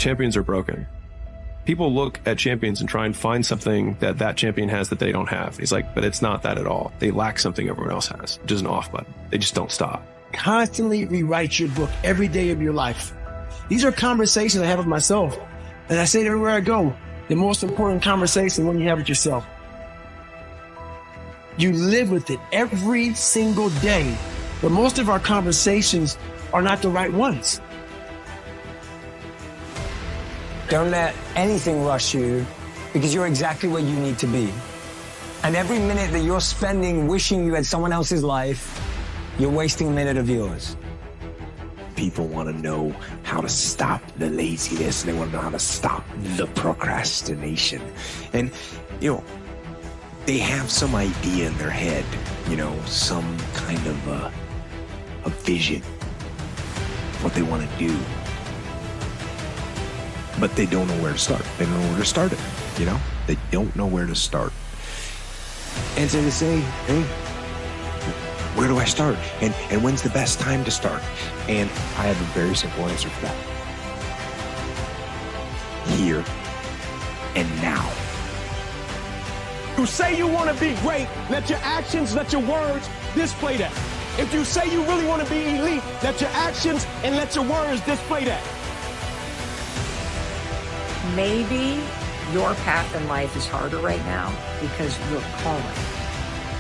champions are broken. People look at champions and try and find something that that champion has that they don't have. He's like, but it's not that at all. They lack something everyone else has, which is an off button. They just don't stop. Constantly rewrite your book every day of your life. These are conversations I have with myself. And I say it everywhere I go. The most important conversation when you have with yourself. You live with it every single day. But most of our conversations are not the right ones. Don't let anything rush you, because you're exactly where you need to be. And every minute that you're spending wishing you had someone else's life, you're wasting a minute of yours. People want to know how to stop the laziness, and they want to know how to stop the procrastination. And, they have some idea in their head, some kind of a vision, what they want to do. But they don't know where to start. They don't know where to start it, They don't know where to start. And so they say, hey, where do I start? And when's the best time to start? And I have a very simple answer for that. Here and now. You say you want to be great, let your actions, let your words display that. If you say you really want to be elite, let your actions and let your words display that. Maybe your path in life is harder right now because your calling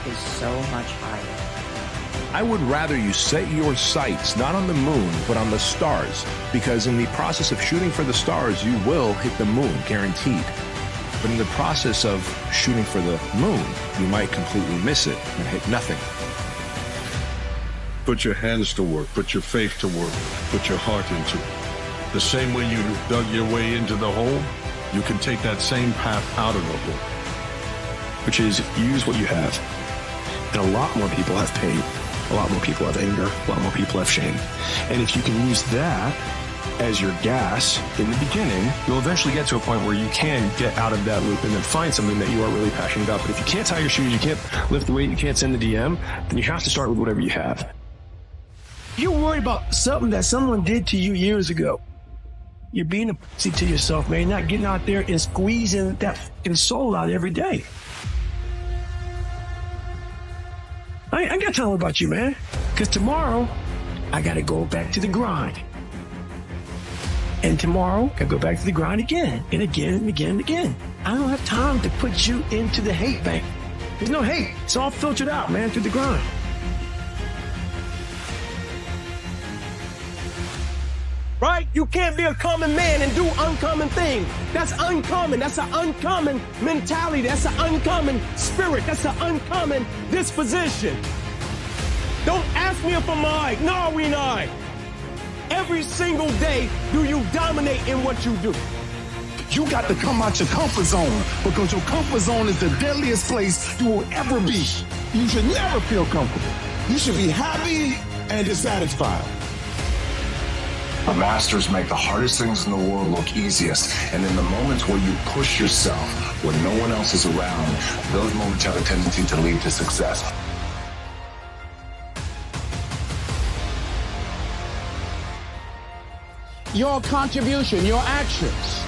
is so much higher. I would rather you set your sights not on the moon, but on the stars, because in the process of shooting for the stars, you will hit the moon, guaranteed. But in the process of shooting for the moon, you might completely miss it and hit nothing. Put your hands to work, put your faith to work, put your heart into it. The same way you dug your way into the hole, you can take that same path out of the hole. Which is use what you have. And a lot more people have pain. A lot more people have anger. A lot more people have shame. And if you can use that as your gas in the beginning, you'll eventually get to a point where you can get out of that loop and then find something that you are really passionate about. But if you can't tie your shoes, you can't lift the weight, you can't send the DM, then you have to start with whatever you have. You're worried about something that someone did to you years ago. You're being a pussy to yourself, man. You're not getting out there and squeezing that fucking soul out every day. I ain't got time about you, man. Because tomorrow, I got to go back to the grind. And tomorrow, I go back to the grind again and again and again and again. I don't have time to put you into the hate bank. There's no hate. It's all filtered out, man, through the grind. Right? You can't be a common man and do uncommon things. That's uncommon. That's an uncommon mentality. That's an uncommon spirit. That's an uncommon disposition. Don't ask me if I'm all right. No, we not. Every single day, do you dominate in what you do? You got to come out your comfort zone, because your comfort zone is the deadliest place you will ever be. You should never feel comfortable. You should be happy and dissatisfied. The masters make the hardest things in the world look easiest. And in the moments where you push yourself, when no one else is around, those moments have a tendency to lead to success. Your contribution, your actions.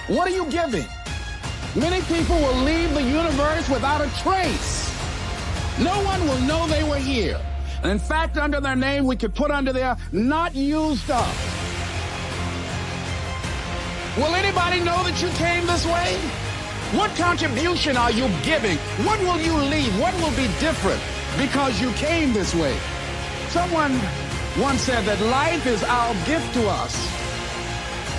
What are you giving? Many people will leave the universe without a trace. No one will know they were here. And in fact, under their name, we could put under there, not used up. Will anybody know that you came this way? What contribution are you giving? What will you leave? What will be different because you came this way? Someone once said that life is our gift to us,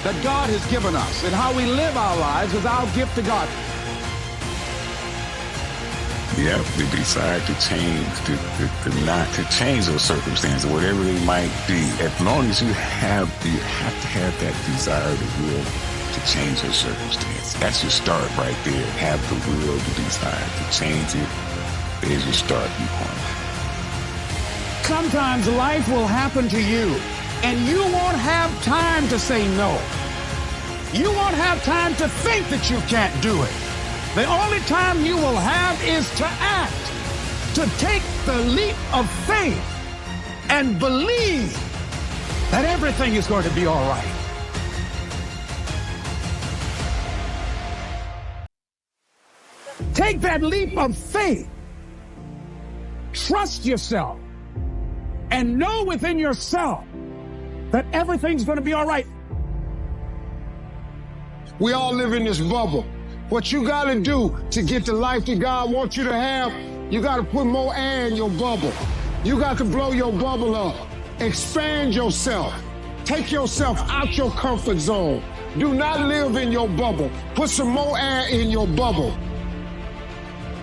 that God has given us, and how we live our lives is our gift to God. Yeah, we decide to change, to change those circumstances, whatever they might be. As long as you have to have that desire, the will to change those circumstances. That's your start right there. Have the will, the desire to change it. There's your starting point. Sometimes life will happen to you, and you won't have time to say no. You won't have time to think that you can't do it. The only time you will have is to act, to take the leap of faith and believe that everything is going to be all right. Take that leap of faith. Trust yourself and know within yourself that everything's going to be all right. We all live in this bubble. What you got to do to get the life that God wants you to have, you got to put more air in your bubble. You got to blow your bubble up. Expand yourself. Take yourself out your comfort zone. Do not live in your bubble. Put some more air in your bubble.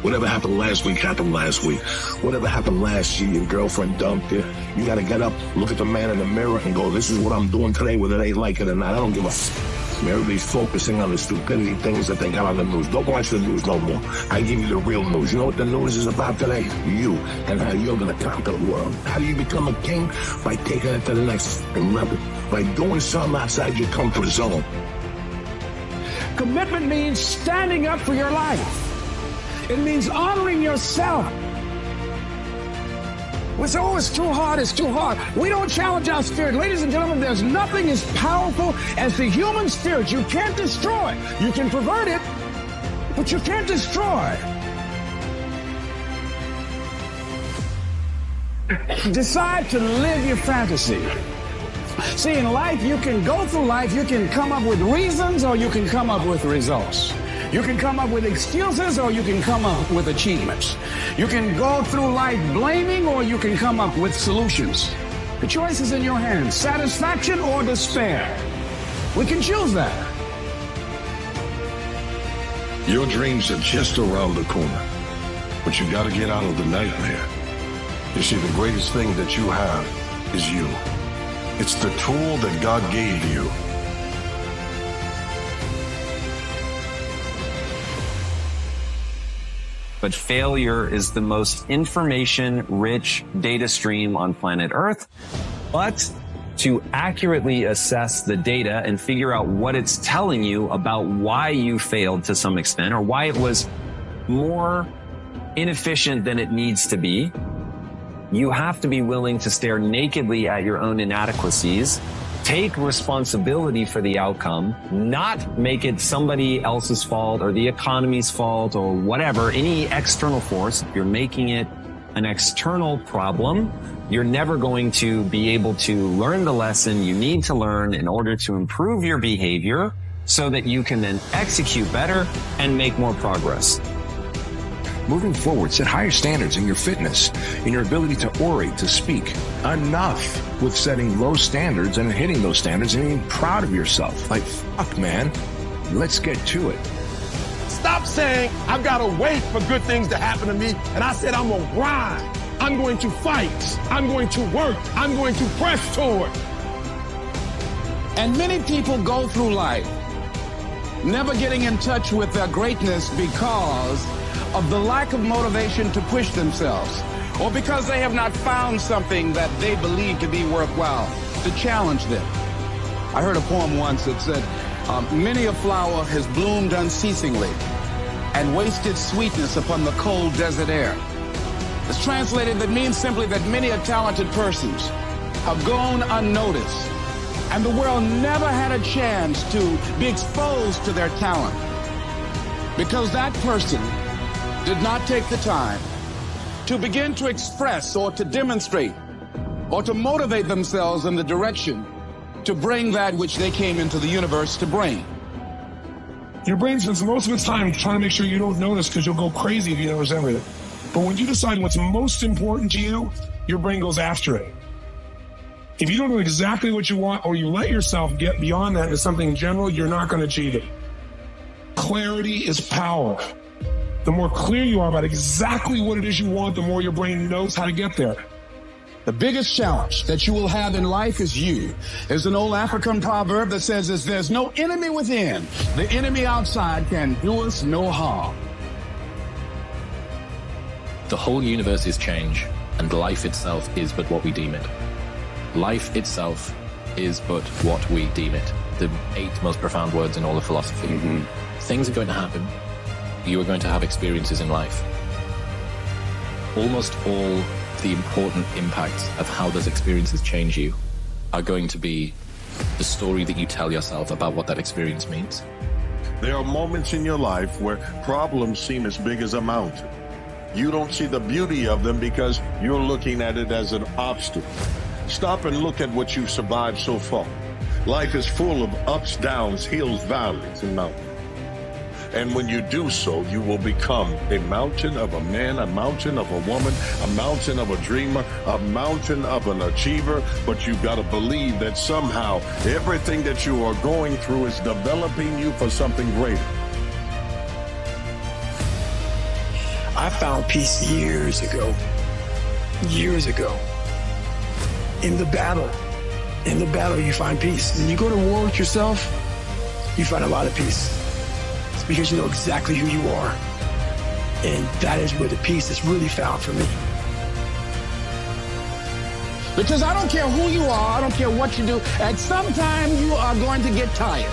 Whatever happened last week happened last week. Whatever happened last year, your girlfriend dumped you. You got to get up, look at the man in the mirror and go, this is what I'm doing today, whether they like it or not. I don't give a f. Everybody's focusing on the stupidity things that they got on the news. Don't watch the news no more. I give you the real news. You know what the news is about today? You, and how you're going to conquer the world. How do you become a king? By taking it to the next level. By doing something outside your comfort zone. Commitment means standing up for your life. It means honoring yourself. We say, oh, it's too hard, it's too hard. We don't challenge our spirit. Ladies and gentlemen, there's nothing as powerful as the human spirit. You can't destroy it. You can pervert it, but you can't destroy it. Decide to live your fantasy. See, in life, you can go through life, you can come up with reasons or you can come up with results. You can come up with excuses or you can come up with achievements. You can go through life blaming or you can come up with solutions. The choice is in your hands, satisfaction or despair. We can choose that. Your dreams are just around the corner, but you got to get out of the nightmare. You see, the greatest thing that you have is you. It's the tool that God gave you. But failure is the most information-rich data stream on planet Earth. But to accurately assess the data and figure out what it's telling you about why you failed to some extent or why it was more inefficient than it needs to be, you have to be willing to stare nakedly at your own inadequacies, take responsibility for the outcome, not make it somebody else's fault or the economy's fault or whatever, any external force. If you're making it an external problem, you're never going to be able to learn the lesson you need to learn in order to improve your behavior so that you can then execute better and make more progress. Moving forward, set higher standards in your fitness, in your ability to orate, to speak. Enough with setting low standards and hitting those standards and being proud of yourself. Like, fuck, man, let's get to it. Stop saying, I've got to wait for good things to happen to me. And I said, I'm going to grind. I'm going to fight. I'm going to work. I'm going to press toward. And many people go through life never getting in touch with their greatness because of the lack of motivation to push themselves, or because they have not found something that they believe to be worthwhile to challenge them. I heard a poem once that said, many a flower has bloomed unceasingly and wasted sweetness upon the cold desert air. It's translated, that means simply that many a talented persons have gone unnoticed, and the world never had a chance to be exposed to their talent because that person did not take the time to begin to express or to demonstrate or to motivate themselves in the direction to bring that which they came into the universe to bring. Your brain spends most of its time trying to make sure you don't notice because you'll go crazy if you notice everything. But when you decide what's most important to you, your brain goes after it. If you don't know exactly what you want or you let yourself get beyond that into something general, you're not going to achieve it. Clarity is power. The more clear you are about exactly what it is you want, the more your brain knows how to get there. The biggest challenge that you will have in life is you. There's an old African proverb that says, if there's no enemy within, the enemy outside can do us no harm. The whole universe is change, and life itself is but what we deem it. Life itself is but what we deem it. The 8 most profound words in all of philosophy. Things are going to happen. You are going to have experiences in life. Almost all the important impacts of how those experiences change you are going to be the story that you tell yourself about what that experience means. There are moments in your life where problems seem as big as a mountain. You don't see the beauty of them because you're looking at it as an obstacle. Stop and look at what you've survived so far. Life is full of ups, downs, hills, valleys, and mountains. And when you do so, you will become a mountain of a man, a mountain of a woman, a mountain of a dreamer, a mountain of an achiever. But you've got to believe that somehow everything that you are going through is developing you for something greater. I found peace years ago. In the battle, you find peace. When you go to war with yourself, you find a lot of peace. It's because you know exactly who you are. And that is where the peace is really found for me. Because I don't care who you are, I don't care what you do, at some time you are going to get tired.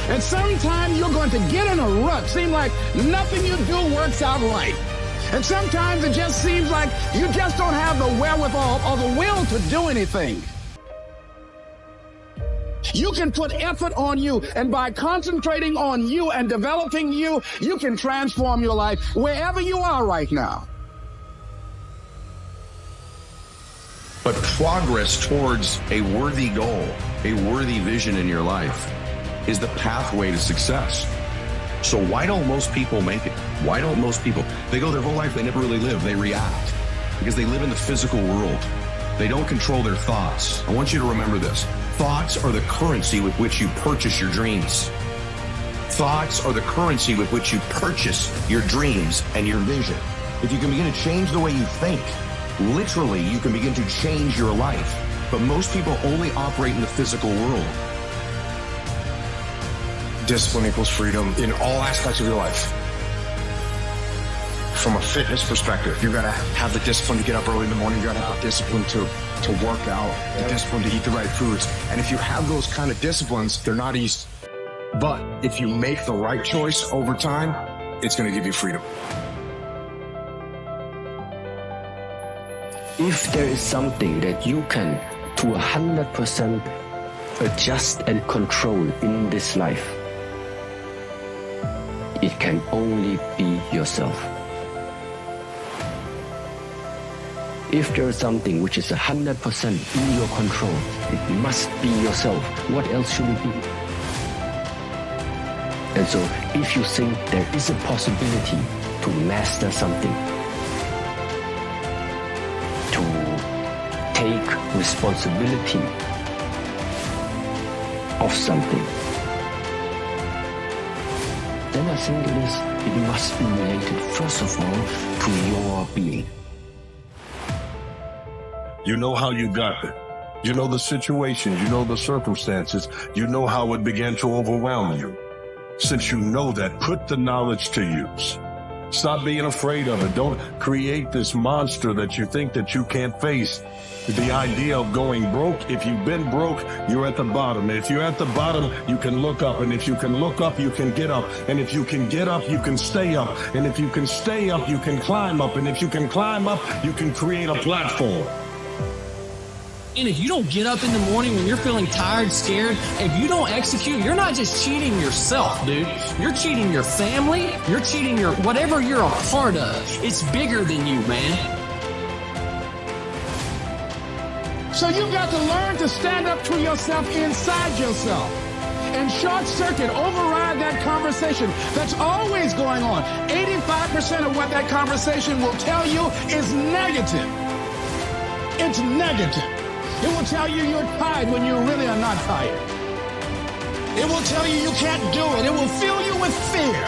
And sometimes you're going to get in a rut. Seem like nothing you do works out right. And sometimes it just seems like you just don't have the wherewithal or the will to do anything. You can put effort on you, and by concentrating on you and developing you, you can transform your life wherever you are right now. But progress towards a worthy goal, a worthy vision in your life, is the pathway to success. So why don't most people make it? Why don't most people? They go their whole life, they never really live, they react. Because they live in the physical world. They don't control their thoughts. I want you to remember this. Thoughts are the currency with which you purchase your dreams. Thoughts are the currency with which you purchase your dreams and your vision. If you can begin to change the way you think, literally you can begin to change your life. But most people only operate in the physical world. Discipline equals freedom in all aspects of your life. From a fitness perspective, you gotta have the discipline to get up early in the morning. You gotta have the discipline to work out, the discipline to eat the right foods. And if you have those kind of disciplines, they're not easy. But if you make the right choice over time, it's gonna give you freedom. If there is something that you can to 100% adjust and control in this life, it can only be yourself. If there is something which is 100% in your control, it must be yourself. What else should it be? And so, if you think there is a possibility to master something, to take responsibility of something, then I think it must be related, first of all, to your being. You know how you got there. You know the situations, you know the circumstances, you know how it began to overwhelm you. Since you know that, put the knowledge to use. Stop being afraid of it. Don't create this monster that you think that you can't face. The idea of going broke, if you've been broke, you're at the bottom. If you're at the bottom, you can look up. And if you can look up, you can get up. And if you can get up, you can stay up. And if you can stay up, you can climb up. And if you can climb up, you can create a platform. And if you don't get up in the morning when you're feeling tired, scared, if you don't execute, you're not just cheating yourself, dude. You're cheating your family. You're cheating your whatever you're a part of. It's bigger than you, man. So you've got to learn to stand up to yourself inside yourself and short circuit, override that conversation that's always going on. 85% of what that conversation will tell you is negative. It's negative. It will tell you you're tired when you really are not tired. It will tell you you can't do it. It will fill you with fear.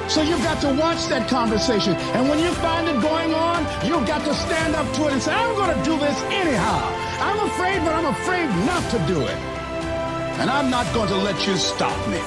So you've got to watch that conversation. And when you find it going on, you've got to stand up to it and say, I'm going to do this anyhow. I'm afraid, but I'm afraid not to do it. And I'm not going to let you stop me.